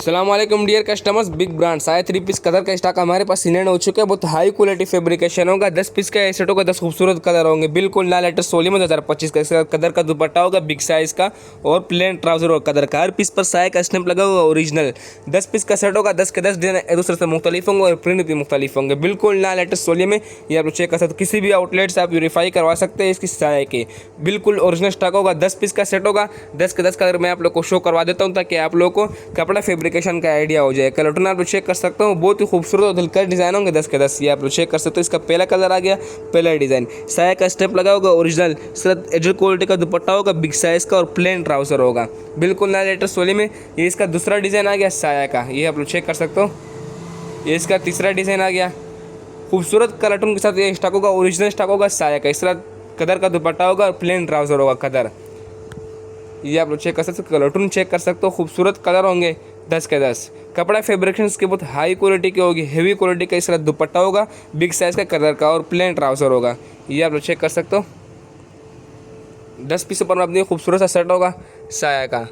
अस्सलामुअलैकुम dear customers, big brand साया 3 piece colour का स्टॉक हमारे पास सीनेंड हो चुका है। बहुत हाई क्वालिटी फैब्रिकेशन होगा। 10 पीस का सेट होगा, 10 खूबसूरत कलर होंगे, बिल्कुल ना लेटेस्ट सोली में 2025 का। इसका कलर का दुपट्टा होगा बिग साइज का और प्लेन ट्राउजर और कलर का। हर पीस पर साया का स्टैंप लगा हुआ ओरिजिनल। 10 पीस का सेट होगा, 10 के 10 डिजाइन एक दूसरे से मुख्तलिफ होंगे और प्रिंट भी मुख्तलिफ होंगे, बिल्कुल ना लेटेस्ट सोली में। ये आप चेक कर सकते हो, किसी भी आउटलेट से आप वेरीफाई करवा सकते हैं। इसकी साया के बिल्कुल ओरिजिनल स्टॉक होगा। 10 पीस का सेट होगा, 10 के 10 कलर मैं आप लोग को शो करवा देता हूँ ताकि आप लोग को कपड़ा फैब्रिकेशन का आइडिया हो जाए। कलर आप लोग चेक कर सकते हो, बहुत ही खूबसूरत और दिलकश डिजाइन होंगे 10 के 10। ये आप लोग चेक कर सकते हो। इसका पहला कलर आ गया, पहला डिजाइन साया का स्टेप लगा होगा ओरिजिनल। एजल क्वालिटी का दुपट्टा होगा बिग साइज का और प्लेन ट्राउजर होगा, बिल्कुल ना लेटेस्ट सोली में। ये इसका दूसरा डिजाइन आ गया साया का, ये आप लोग चेक कर सकते हो। ये इसका तीसरा डिजाइन आ गया, खूबसूरत कलर के साथ ये स्टॉक होगा, ओरिजिनल स्टॉक होगा साया का। इसका कदर का दुपट्टा होगा और प्लेन ट्राउजर होगा कदर। ये आप लोग चेक कर सकते हो, कलर चेक कर सकते हो, खूबसूरत कलर होंगे 10 के 10। कपड़ा फैब्रिकेशन की बहुत हाई क्वालिटी की होगी, हेवी क्वालिटी का इसका दुपट्टा होगा बिग साइज का कलर का और प्लेन ट्राउजर होगा। ये आप लोग चेक कर सकते हो। 10 पीस पर अपनी खूबसूरत सा सेट होगा साया का।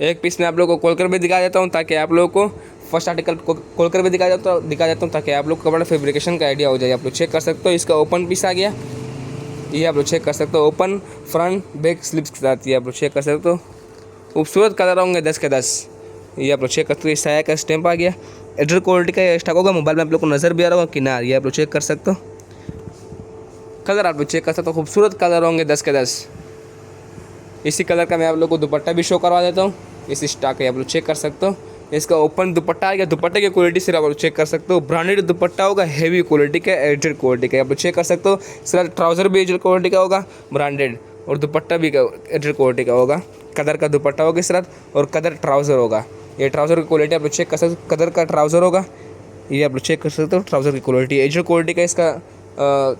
एक पीस में आप लोगों को खोल कर भी दिखा देता हूँ ताकि आप लोगों को फर्स्ट आर्टिकल खोल कर भी दिखा देता हूँ ताकि आप लोग कपड़ा फैब्रिकेशन का आइडिया हो जाए। आप लोग चेक कर सकते हो। इसका ओपन पीस आ गया, ये आप लोग चेक कर सकते हो, ओपन फ्रंट बैक स्लिप्स के साथ। ये आप लोग चेक कर सकते हो, खूबसूरत कलर होंगे 10 के 10। ये आप लोग चेक कर सकते हो। साया का स्टैंप आ गया, एडर क्वालिटी का स्टॉक होगा। मोबाइल में आप लोग को नज़र भी आ रहा होगा किनार, ये आप लोग चेक कर सकते हो। कलर आप लोग चेक कर सकते हो, खूबसूरत कलर होंगे 10 के 10। इसी कलर का मैं आप लोग को दुपट्टा भी शो करवा देता हूँ। इसी स्टॉक है, आप लोग चेक कर सकते हो। इसका ओपन दुपट्टा आ गया, दुपट्टे की क्वालिटी से आप लोग चेक कर सकते हो। ब्रांडेड दुपट्टा होगा, हेवी क्वालिटी का, एजेड क्वालिटी का, आप लोग चेक कर सकते हो। इसका ट्राउजर भी एजेड क्वालिटी का होगा ब्रांडेड, और दुपट्टा भी एजेड क्वालिटी का होगा। कदर का दुपट्टा होगा इस रात और कदर ट्राउज़र होगा। ये ट्राउज़र की क्वालिटी आप लोग चेक कर सकते हो, कदर का ट्राउज़र होगा। ये आप लोग चेक कर सकते हो, ट्राउज़र की क्वालिटी एजेड क्वालिटी का इसका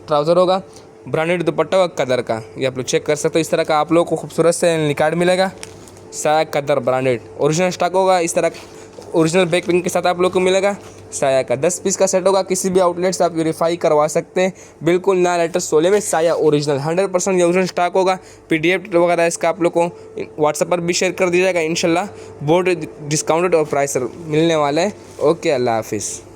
ट्राउज़र होगा। ब्रांडेड दुपट्टा होगा कदर का, ये आप लोग चेक कर सकते हो। इस तरह का आप लोग को खूबसूरत से निकार्ड मिलेगा। साया कदर ब्रांडेड ओरिजिनल स्टॉक होगा। इस तरह ओरिजिनल बैक पिंग के साथ आप लोग को मिलेगा साया का। 10 पीस का सेट होगा, किसी भी आउटलेट से आप वेरीफाई करवा सकते हैं, बिल्कुल ना लेटेस्ट सोले में साया ओरिजिनल 100% ये ओरिजिनल स्टॉक होगा। PDF वगैरह इसका आप लोग को व्हाट्सएप पर भी शेयर कर दिया जाएगा इंशाल्लाह। बहुत डिस्काउंटेड और प्राइस मिलने वाला है। ओके, अल्लाह हाफिज़।